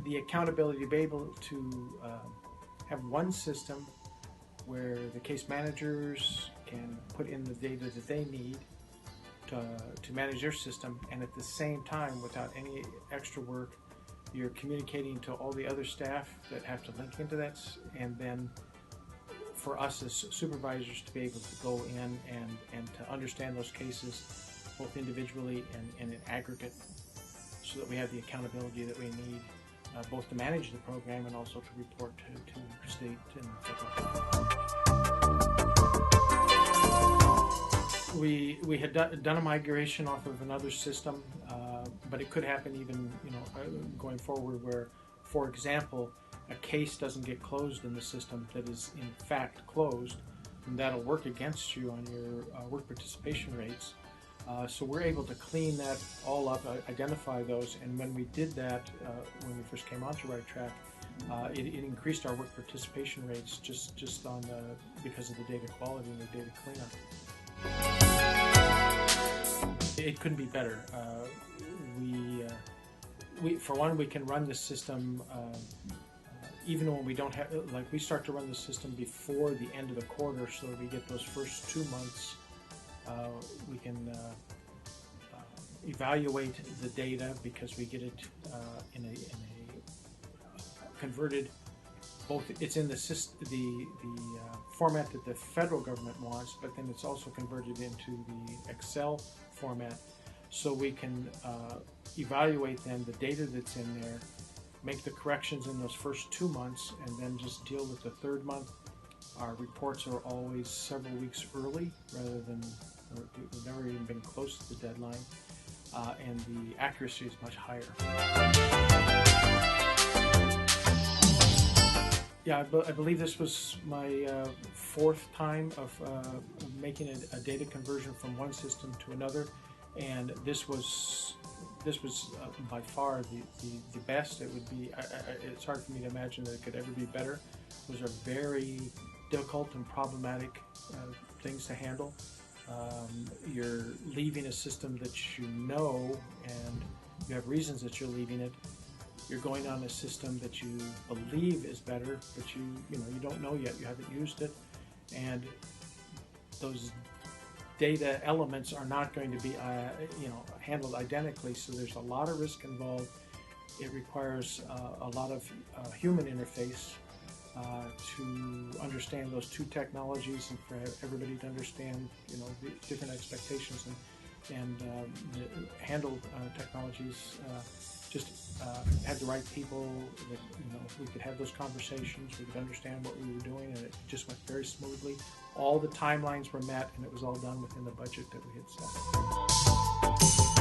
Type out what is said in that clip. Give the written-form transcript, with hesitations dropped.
the accountability to be able to have one system where the case managers can put in the data that they need to manage their system, and at the same time, without any extra work, you're communicating to all the other staff that have to link into that, and then for us as supervisors to be able to go in and to understand those cases both individually and in aggregate, so that we have the accountability that we need both to manage the program and also to report to state and federal. We had done a migration off of another system, but it could happen even going forward where, for example, a case doesn't get closed in the system that is in fact closed, and that'll work against you on your work participation rates. So we're able to clean that all up, identify those, and when we did that, when we first came onto RiteTrack, it increased our work participation rates just on because of the data quality and the data cleanup. It couldn't be better. We for one, we can run the system even when we don't have, like, we start to run the system before the end of the quarter, so that we get those first 2 months. We can evaluate the data because we get it in a converted. Both it's in the format that the federal government wants, but then it's also converted into the Excel format, so we can evaluate then the data that's in there, make the corrections in those first 2 months, and then just deal with the third month. Our reports are always several weeks early, rather than we've never even been close to the deadline, and the accuracy is much higher. Yeah, I believe this was my fourth time of making a data conversion from one system to another, and this was by far the best. It would be. It's hard for me to imagine that it could ever be better. Those are very difficult and problematic things to handle. You're leaving a system that you know, and you have reasons that you're leaving it. You're going on a system that you believe is better, but you don't know yet. You haven't used it, and those data elements are not going to be handled identically. So there's a lot of risk involved. It requires a lot of human interface to understand those two technologies, and for everybody to understand the different expectations and handle technologies. Just had the right people that we could have those conversations, we could understand what we were doing, and it just went very smoothly. All the timelines were met, and it was all done within the budget that we had set.